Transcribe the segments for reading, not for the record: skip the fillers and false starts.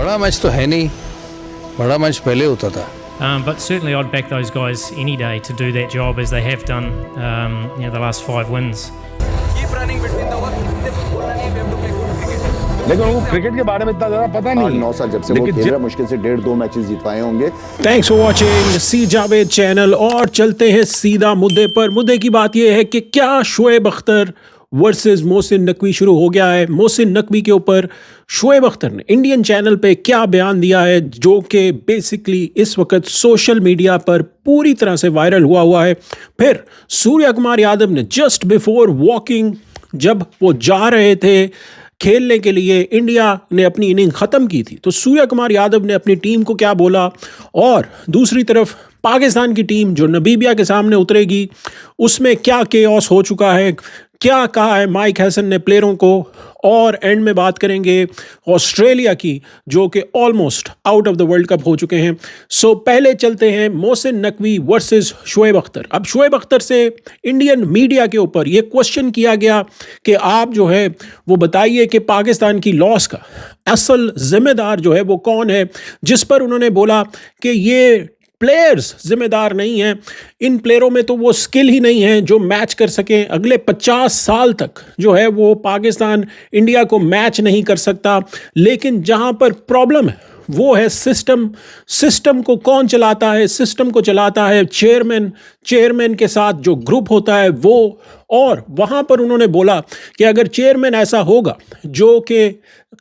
बड़ा मैच तो है नहीं, बड़ा मैच पहले होता था। But certainly I'd back those guys any day to do that job as they have done, the last 5 wins. Keep running between the overs. We have to play good cricket. लेकिन उनको cricket के बारे में इतना ज्यादा पता नहीं। 9 साल जब से वो खेल रहा है, मुश्किल से 1.5-2 मैचेस जीत पाए होंगे। Thanks for watching C Javed channel. और चलते हैं सीधा मुद्दे पर। मुद्दे की बात यह है कि क्या शोएब अख्तर वर्सेस मोहसिन नकवी शुरू हो गया है। मोहसिन नकवी के ऊपर शोएब अख्तर ने इंडियन चैनल पे क्या बयान दिया है, जो कि बेसिकली इस वक्त सोशल मीडिया पर पूरी तरह से वायरल हुआ है। फिर सूर्य कुमार यादव ने जस्ट बिफोर वॉकिंग, जब वो जा रहे थे खेलने के लिए, इंडिया ने अपनी इनिंग ख़त्म की थी, तो सूर्य कुमार यादव ने अपनी टीम को क्या बोला। और दूसरी तरफ पाकिस्तान की टीम जो नमीबिया के सामने उतरेगी, उसमें क्या केओस हो चुका है, क्या कहा है माइक हैसन ने प्लेयरों को। और एंड में बात करेंगे ऑस्ट्रेलिया की, जो कि almost out of the world cup हो चुके हैं। सो पहले चलते हैं मोहसिन नकवी वर्सेस शोएब अख्तर। अब शोएब अख्तर से इंडियन मीडिया के ऊपर ये क्वेश्चन किया गया कि आप जो है वो बताइए कि पाकिस्तान की लॉस का असल जिम्मेदार जो है वो कौन है, जिस पर उन्होंने बोला कि ये प्लेयर्स जिम्मेदार नहीं हैं, इन प्लेयरों में तो वो स्किल ही नहीं है जो मैच कर सकें। अगले 50 साल तक जो है वो पाकिस्तान इंडिया को मैच नहीं कर सकता। लेकिन जहां पर प्रॉब्लम है वो है सिस्टम। सिस्टम को कौन चलाता है? सिस्टम को चलाता है चेयरमैन के साथ जो ग्रुप होता है वो। और वहाँ पर उन्होंने बोला कि अगर चेयरमैन ऐसा होगा जो कि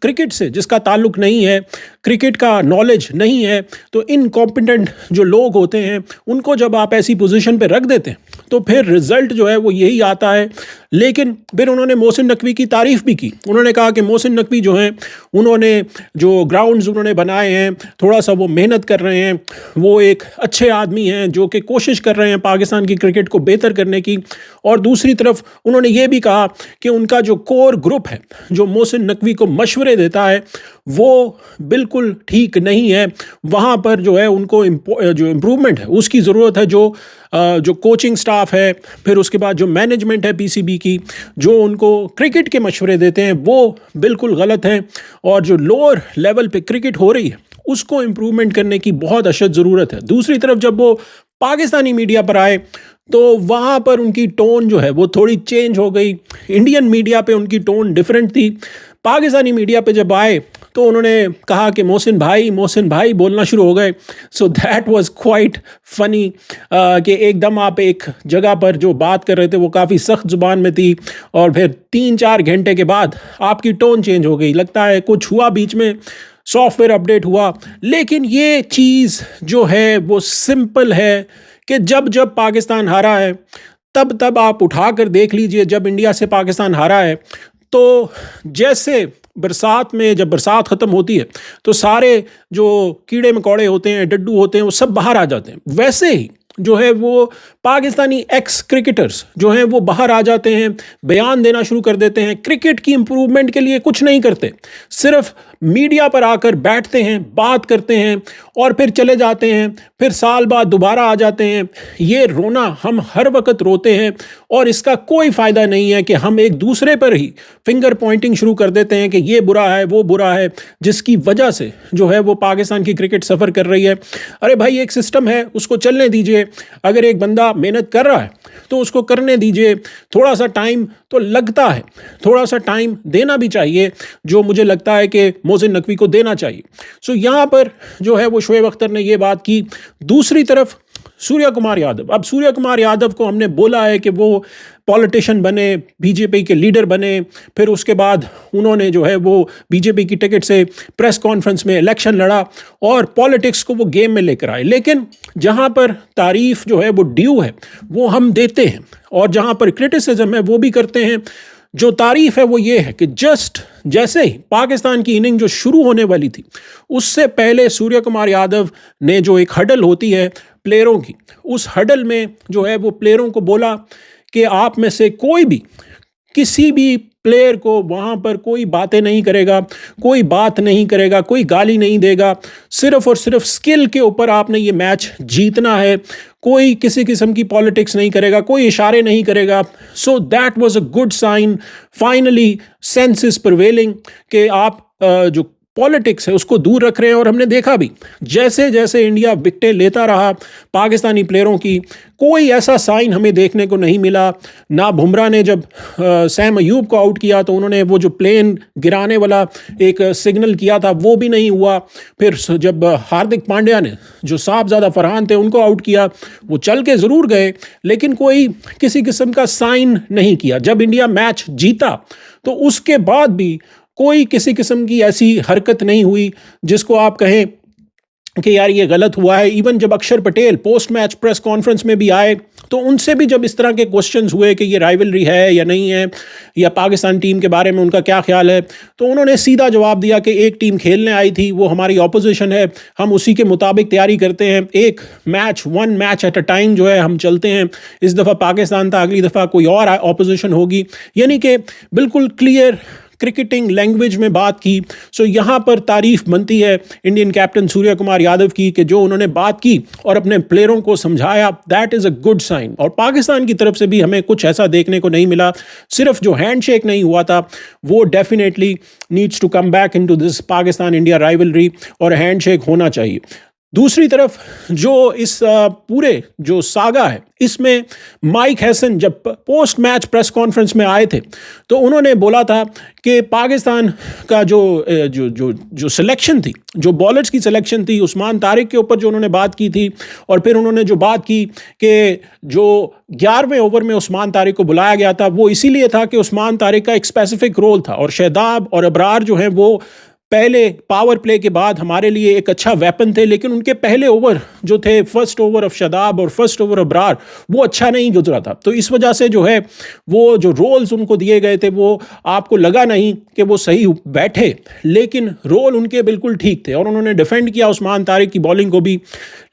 क्रिकेट से जिसका ताल्लुक नहीं है, क्रिकेट का नॉलेज नहीं है, तो इनकॉम्पिटेंट जो लोग होते हैं उनको जब आप ऐसी पोजीशन पे रख देते हैं तो फिर रिज़ल्ट जो है वो यही आता है। लेकिन फिर उन्होंने मोहसिन नकवी की तारीफ़ भी की। उन्होंने कहा कि मोहसिन नकवी जो हैं, उन्होंने जो ग्राउंड्स उन्होंने बनाए हैं, थोड़ा सा वो मेहनत कर रहे हैं, वो एक अच्छे आदमी हैं जो कि कोशिश कर रहे हैं पाकिस्तान की क्रिकेट को बेहतर करने की। और दूसरी तरफ उन्होंने ये भी कहा कि उनका जो कोर ग्रुप है जो मोहसिन नकवी को मशवरे देता है वो बिल्कुल ठीक नहीं है। वहाँ पर जो है उनको जो इम्प्रूवमेंट है उसकी ज़रूरत है। जो कोचिंग स्टाफ है, फिर उसके बाद जो मैनेजमेंट है पीसीबी की, जो उनको क्रिकेट के मशवरे देते हैं वो बिल्कुल गलत हैं। और जो लोअर लेवल पे क्रिकेट हो रही है उसको इम्प्रूवमेंट करने की बहुत अशद ज़रूरत है। दूसरी तरफ जब वो पाकिस्तानी मीडिया पर आए तो वहाँ पर उनकी टोन जो है वो थोड़ी चेंज हो गई। इंडियन मीडिया पे उनकी टोन डिफरेंट थी, पाकिस्तानी मीडिया पे जब आए तो उन्होंने कहा कि मोहसिन भाई बोलना शुरू हो गए। सो दैट वाज क्वाइट फनी कि एकदम आप एक जगह पर जो बात कर रहे थे वो काफ़ी सख्त ज़ुबान में थी और फिर 3-4 घंटे के बाद आपकी टोन चेंज हो गई। लगता है कुछ हुआ बीच में, सॉफ्टवेयर अपडेट हुआ। लेकिन ये चीज़ जो है वो सिंपल है कि जब पाकिस्तान हारा है तब आप उठा कर देख लीजिए। जब इंडिया से पाकिस्तान हारा है तो जैसे बरसात में जब बरसात ख़त्म होती है तो सारे जो कीड़े मकोड़े होते हैं, डड्डू होते हैं, वो सब बाहर आ जाते हैं। वैसे ही जो है वो पाकिस्तानी एक्स क्रिकेटर्स जो हैं वो बाहर आ जाते हैं, बयान देना शुरू कर देते हैं, क्रिकेट की इम्प्रूवमेंट के लिए कुछ नहीं करते, सिर्फ मीडिया पर आकर बैठते हैं, बात करते हैं और फिर चले जाते हैं, फिर साल बाद दोबारा आ जाते हैं। ये रोना हम हर वक्त रोते हैं और इसका कोई फ़ायदा नहीं है कि हम एक दूसरे पर ही फिंगर पॉइंटिंग शुरू कर देते हैं कि ये बुरा है वो बुरा है, जिसकी वजह से जो है वो पाकिस्तान की क्रिकेट सफ़र कर रही है। अरे भाई, एक सिस्टम है, उसको चलने दीजिए। अगर एक बंदा मेहनत कर रहा है तो उसको करने दीजिए। थोड़ा सा टाइम तो लगता है, थोड़ा सा टाइम देना भी चाहिए, जो मुझे लगता है कि मोहसिन नकवी को देना चाहिए। सो यहाँ पर जो है वो शोएब अख्तर ने ये बात की। दूसरी तरफ सूर्य कुमार यादव, अब सूर्य कुमार यादव को हमने बोला है कि वो पॉलिटिशियन बने, बीजेपी के लीडर बने, फिर उसके बाद उन्होंने जो है वो बीजेपी की टिकट से प्रेस कॉन्फ्रेंस में इलेक्शन लड़ा और पॉलिटिक्स को वो गेम में लेकर आए। लेकिन जहाँ पर तारीफ़ जो है वो ड्यू है वो हम देते हैं और जहाँ पर क्रिटिसिज्म है वो भी करते हैं। जो तारीफ़ है वो ये है कि जस्ट जैसे ही पाकिस्तान की इनिंग जो शुरू होने वाली थी उससे पहले सूर्य कुमार यादव ने जो एक हडल होती है प्लेयरों की, उस हडल में जो है वो प्लेयरों को बोला कि आप में से कोई भी किसी भी प्लेयर को वहाँ पर कोई बातें नहीं करेगा, कोई बात नहीं करेगा, कोई गाली नहीं देगा, सिर्फ और सिर्फ स्किल के ऊपर आपने ये मैच जीतना है। कोई किसी किस्म की पॉलिटिक्स नहीं करेगा, कोई इशारे नहीं करेगा। So that was a good sign. Finally sense is prevailing कि आप जो पॉलिटिक्स है उसको दूर रख रहे हैं। और हमने देखा भी जैसे जैसे इंडिया विकेटें लेता रहा पाकिस्तानी प्लेयरों की, कोई ऐसा साइन हमें देखने को नहीं मिला। ना बुमराह ने जब सैम अयूब को आउट किया तो उन्होंने वो जो प्लेन गिराने वाला एक सिग्नल किया था वो भी नहीं हुआ। फिर जब हार्दिक पांड्या ने जो साहबजादा फरहान थे उनको आउट किया, वो चल के ज़रूर गए लेकिन कोई किसी किस्म का साइन नहीं किया। जब इंडिया मैच जीता तो उसके बाद भी कोई किसी किस्म की ऐसी हरकत नहीं हुई जिसको आप कहें कि यार ये गलत हुआ है। इवन जब अक्षर Patel post match press conference में भी आए तो उनसे भी जब इस तरह के क्वेश्चंस हुए कि ये राइवलरी है या नहीं है, या पाकिस्तान टीम के बारे में उनका क्या ख्याल है, तो उन्होंने सीधा जवाब दिया कि एक टीम खेलने आई थी, वो हमारी ऑपोजिशन है, हम उसी के मुताबिक तैयारी करते हैं, एक match one match at a time जो है हम चलते हैं। इस दफ़ा पाकिस्तान था, अगली दफ़ा कोई और ऑपोजिशन होगी। यानी कि बिल्कुल क्लियर क्रिकेटिंग लैंग्वेज में बात की। सो यहाँ पर तारीफ बनती है इंडियन कैप्टन सूर्य कुमार यादव की कि जो उन्होंने बात की और अपने प्लेयरों को समझाया, that is a good sign. और पाकिस्तान की तरफ से भी हमें कुछ ऐसा देखने को नहीं मिला। सिर्फ जो हैंडशेक नहीं हुआ था वो definitely needs to come back into this Pakistan India rivalry, और हैंडशेक होना चाहिए। दूसरी तरफ जो इस पूरे जो सागा है इसमें माइक हैसन जब पोस्ट मैच प्रेस कॉन्फ्रेंस में आए थे तो उन्होंने बोला था कि पाकिस्तान का जो सिलेक्शन थी, जो बॉलर्स की सिलेक्शन थी, उस्मान तारिक के ऊपर जो उन्होंने बात की थी, और फिर उन्होंने जो बात की कि जो 11वें ओवर में उस्मान तारिक को बुलाया गया था वो इसीलिए था कि उस्मान तारिक का एक स्पेसिफिक रोल था, और शहदाब और अबरार जो हैं वो पहले पावर प्ले के बाद हमारे लिए एक अच्छा वेपन थे, लेकिन उनके पहले ओवर जो थे, फर्स्ट ओवर ऑफ शदाब और फर्स्ट ओवर अबरार, वो अच्छा नहीं गुजरा था। तो इस वजह से जो है वो जो रोल्स उनको दिए गए थे वो आपको लगा नहीं कि वो सही बैठे, लेकिन रोल उनके बिल्कुल ठीक थे और उन्होंने डिफेंड किया उस्मान तारिक की बॉलिंग को भी।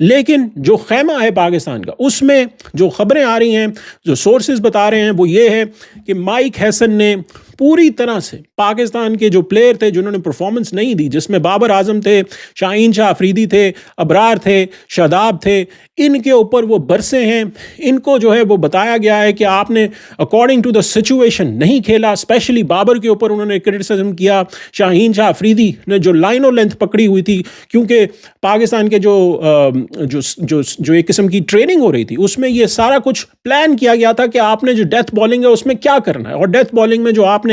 लेकिन जो खेमा है पाकिस्तान का, उसमें जो खबरें आ रही हैं, जो सोर्सेज बता रहे हैं वो ये है कि माइक हैसन ने पूरी तरह से पाकिस्तान के जो प्लेयर थे जिन्होंने परफॉर्मेंस नहीं दी, जिसमें बाबर आजम थे, शाहीन शाह अफरीदी थे, अबरार थे, शादाब थे, इनके ऊपर वो बरसे हैं। इनको जो है वो बताया गया है कि आपने अकॉर्डिंग टू द सिचुएशन नहीं खेला। स्पेशली बाबर के ऊपर उन्होंने क्रिटिसिज्म किया। शाहीन शाह अफरीदी ने जो लाइन और लेंथ पकड़ी हुई थी, क्योंकि पाकिस्तान के जो एक किस्म की ट्रेनिंग हो रही थी उसमें ये सारा कुछ प्लान किया गया था कि आपने जो डेथ बॉलिंग है उसमें क्या करना है, और डेथ बॉलिंग में जो आपने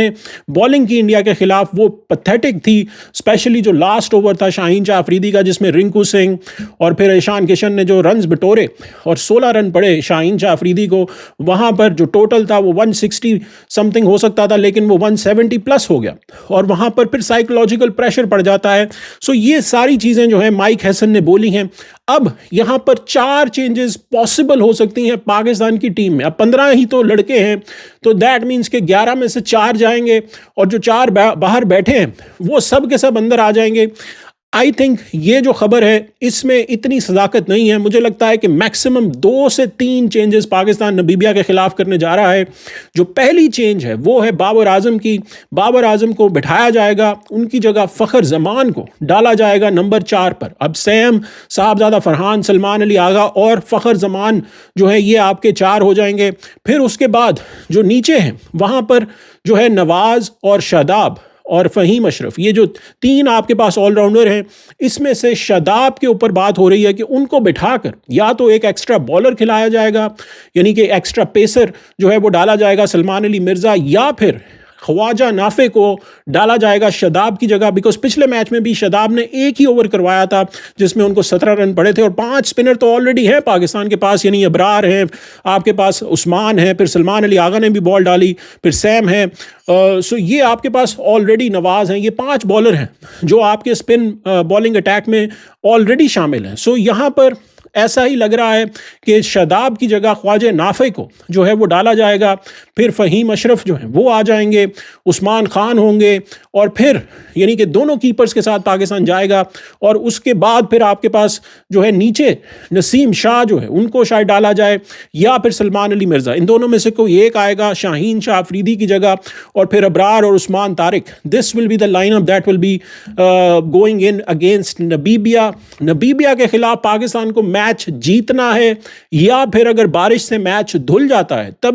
बॉलिंग की इंडिया के खिलाफ वो पैथेटिक थी। स्पेशली जो लास्ट ओवर था शाहीन शाह अफरीदी का, जिसमें रिंकू सिंह और फिर ईशान किशन ने जो रन्स बटोरे और 16 रन पड़े शाहीन शाह अफरीदी को, वहां पर जो टोटल था वो 160 समथिंग हो सकता था, लेकिन वो 170 प्लस हो गया, और वहां पर फिर साइकोलॉजिकल प्रेशर पड़ जाता है। सो ये सारी चीजें जो है माइक हैसन ने बोली हैं। अब यहां पर 4 चेंजेस पॉसिबल हो सकती हैं पाकिस्तान की टीम में। अब 15 ही तो लड़के हैं, तो दैट मीन्स के 11 में से 4 जाएंगे, और जो 4 बाहर बैठे हैं वो सब के सब अंदर आ जाएंगे। आई थिंक ये जो खबर है इसमें इतनी सदाकत नहीं है। मुझे लगता है कि मैक्सिमम 2 से 3 चेंजेस पाकिस्तान नबीबिया के खिलाफ करने जा रहा है। जो पहली चेंज है वो है बाबर आजम की। बाबर आजम को बिठाया जाएगा, उनकी जगह फ़खर जमान को डाला जाएगा नंबर 4 पर। अब सैम, साहबजादा फरहान, सलमान अली आगा और फ़खर जमान जो है ये आपके 4 हो जाएंगे। फिर उसके बाद जो नीचे हैं वहाँ पर जो है नवाज़ और शादाब और फ़हीम अशरफ, ये जो 3 आपके पास ऑलराउंडर हैं, इसमें से शादाब के ऊपर बात हो रही है कि उनको बिठाकर या तो एक एक्स्ट्रा बॉलर खिलाया जाएगा, यानी कि एक्स्ट्रा पेसर जो है वो डाला जाएगा सलमान अली मिर्ज़ा, या फिर ख्वाजा नाफे को डाला जाएगा शादाब की जगह। बिकॉज पिछले मैच में भी शादाब ने 1 ही ओवर करवाया था जिसमें उनको 17 रन पड़े थे, और 5 स्पिनर तो ऑलरेडी हैं पाकिस्तान के पास, यानी अबरार हैं आपके पास, उस्मान है, फिर सलमान अली आगा ने भी बॉल डाली, फिर सैम है। सो ये आपके पास ऑलरेडी नवाज़ हैं। ये 5 बॉलर हैं जो आपके स्पिन बॉलिंग अटैक में ऑलरेडी शामिल हैं। सो यहाँ पर ऐसा ही लग रहा है कि शादाब की जगह ख्वाजा नाफे को जो है वो डाला जाएगा, फिर फ़हीम अशरफ जो हैं वो आ जाएंगे, उस्मान खान होंगे, और फिर यानी कि दोनों कीपर्स के साथ पाकिस्तान जाएगा। और उसके बाद फिर आपके पास जो है नीचे नसीम शाह जो है उनको शायद डाला जाए, या फिर सलमान अली मिर्ज़ा, इन दोनों में से कोई एक आएगा शाहीन शाह अफरीदी की जगह, और फिर अबरार और Usman Tariq. This will be the lineup that will be going in against नबीबिया। नबीबिया के खिलाफ पाकिस्तान को मैच जीतना है, या फिर अगर बारिश से मैच धुल जाता है तब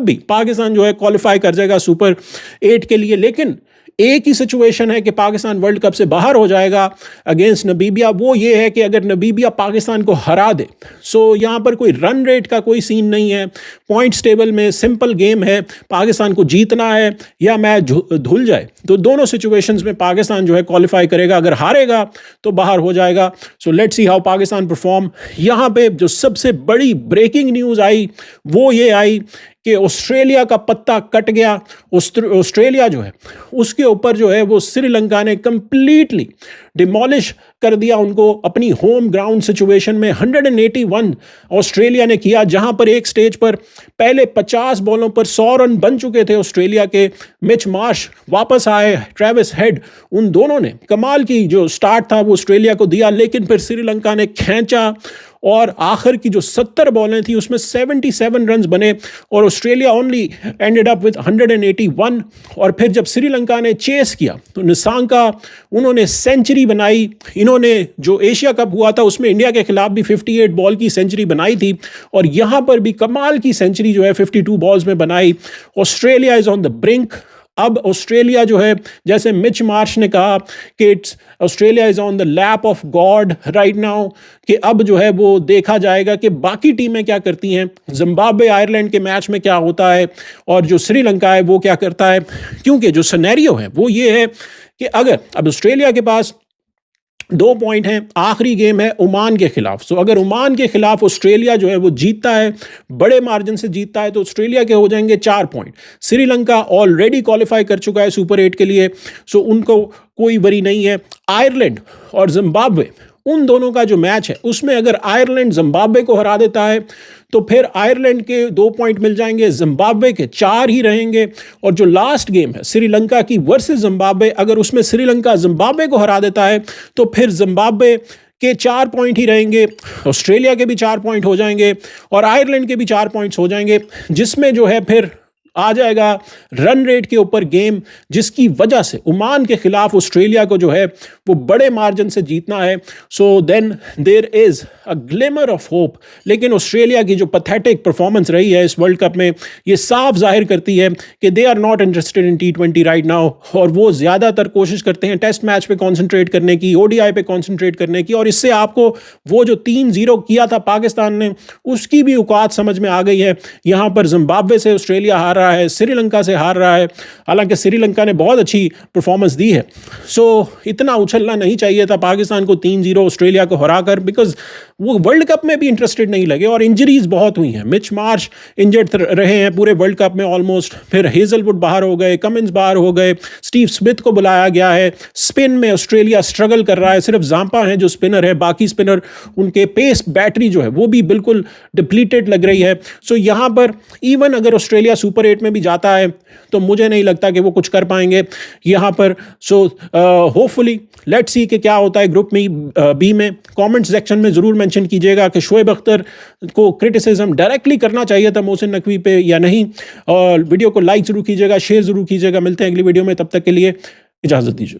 भी पाकिस्तान जो है क्वालिफाई कर जाएगा सुपर 8 के लिए। लेकिन एक ही सिचुएशन है कि पाकिस्तान वर्ल्ड कप से बाहर हो जाएगा अगेंस्ट नबीबिया, वो ये है कि अगर नबीबिया पाकिस्तान को हरा दे। सो यहाँ पर कोई रन रेट का कोई सीन नहीं है, पॉइंट्स टेबल में सिंपल गेम है, पाकिस्तान को जीतना है या मैच धुल जाए। तो दोनों सिचुएशंस में पाकिस्तान जो है क्वालिफाई करेगा, अगर हारेगा तो बाहर हो जाएगा। So let's see how Pakistan perform. यहाँ पे जो सबसे बड़ी ब्रेकिंग न्यूज़ आई वो ये आई कि ऑस्ट्रेलिया का पत्ता कट गया। ऑस्ट्रेलिया जो है उसके ऊपर जो है वो श्रीलंका ने कंप्लीटली डिमोलिश कर दिया उनको अपनी होम ग्राउंड सिचुएशन में। 181 ऑस्ट्रेलिया ने किया, जहां पर एक स्टेज पर पहले 50 बॉलों पर 100 रन बन चुके थे ऑस्ट्रेलिया के। मिच मार्श वापस आए, ट्रेविस हेड, उन दोनों ने कमाल की जो स्टार्ट था वो ऑस्ट्रेलिया को दिया, लेकिन फिर श्रीलंका ने खींचा और आखिर की जो 70 बॉलें थी उसमें 77 रन्स बने और Australia only ended up with 181। और फिर जब श्रीलंका ने चेस किया तो निसांका, उन्होंने सेंचुरी बनाई। इन्होंने जो एशिया कप हुआ था उसमें इंडिया के खिलाफ भी 58 बॉल की सेंचुरी बनाई थी और यहाँ पर भी कमाल की सेंचुरी जो है 52 बॉल्स में बनाई। Australia is on the brink. अब ऑस्ट्रेलिया जो है, जैसे मिच मार्श ने कहा कि it's Australia is on the lap of God right now, कि अब जो है वो देखा जाएगा कि बाकी टीमें क्या करती हैं, जिम्बाब्वे आयरलैंड के मैच में क्या होता है और जो श्रीलंका है वो क्या करता है। क्योंकि जो सिनेरियो है वो ये है कि अगर अब ऑस्ट्रेलिया के पास 2 पॉइंट हैं, आखिरी गेम है ओमान के खिलाफ। सो अगर ओमान के खिलाफ ऑस्ट्रेलिया जो है वो जीतता है, बड़े मार्जिन से जीतता है, तो ऑस्ट्रेलिया के हो जाएंगे 4 पॉइंट। श्रीलंका ऑलरेडी क्वालिफाई कर चुका है सुपर 8 के लिए, सो उनको कोई वरी नहीं है। आयरलैंड और जिम्बाब्वे, उन दोनों का जो मैच है उसमें अगर आयरलैंड जिम्बाब्वे को हरा देता है तो फिर आयरलैंड के 2 पॉइंट मिल जाएंगे, जिम्बाब्वे के 4 ही रहेंगे। और जो लास्ट गेम है श्रीलंका की वर्सेस जिम्बाब्वे, अगर उसमें श्रीलंका जिम्बाब्वे को हरा देता है तो फिर जिम्बाब्वे के 4 पॉइंट ही रहेंगे, ऑस्ट्रेलिया के भी 4 पॉइंट हो जाएंगे और आयरलैंड के भी 4 पॉइंट्स हो जाएंगे, जिसमें जो है फिर आ जाएगा रन रेट के ऊपर गेम, जिसकी वजह से ओमान के खिलाफ ऑस्ट्रेलिया को जो है वो बड़े मार्जिन से जीतना है। So then there is a glimmer of hope. लेकिन ऑस्ट्रेलिया की जो पैथेटिक परफॉर्मेंस रही है इस वर्ल्ड कप में, ये साफ जाहिर करती है कि they are not interested in T20 right now, और वो ज़्यादातर कोशिश करते हैं टेस्ट मैच पे कॉन्सेंट्रेट करने की, ODI पे कॉन्सेंट्रेट करने की। और इससे आपको वो जो 3-0 किया था पाकिस्तान ने, उसकी भी औकात समझ में आ गई है। यहाँ पर जिम्बाब्वे से ऑस्ट्रेलिया हार रहा है, श्रीलंका से हार रहा है, हालांकि श्रीलंका ने बहुत अच्छी परफॉर्मेंस दी है। सो इतना उछलना नहीं चाहिए था पाकिस्तान को 3-0 ऑस्ट्रेलिया को हराकर, बिकॉज वो वर्ल्ड कप में भी इंटरेस्टेड नहीं लगे और इंजरीज बहुत हुई हैं। मिच मार्श इंजर्ड रहे हैं पूरे वर्ल्ड कप में ऑलमोस्ट, फिर हेजलवुड बाहर हो गए, कमिंस बाहर हो गए, स्टीव स्मिथ को बुलाया गया है। स्पिन में ऑस्ट्रेलिया स्ट्रगल कर रहा है, सिर्फ जांपा है जो स्पिनर है, बाकी स्पिनर उनके पेस बैटरी जो है वो भी बिल्कुल डिप्लीटेड लग रही है। सो यहाँ पर इवन अगर ऑस्ट्रेलिया सुपर 8 में भी जाता है तो मुझे नहीं लगता कि वो कुछ कर पाएंगे यहाँ पर। सो होपफुली लेट्स सी कि क्या होता है ग्रुप में बी में। कमेंट सेक्शन में ज़रूर मेंशन कीजिएगा कि शोएब अख्तर को क्रिटिसिज्म डायरेक्टली करना चाहिए था मोहसिन नकवी पे या नहीं, और वीडियो को लाइक ज़रूर कीजिएगा, शेयर ज़रूर कीजिएगा। मिलते हैं अगली वीडियो में, तब तक के लिए इजाज़त दीजिए।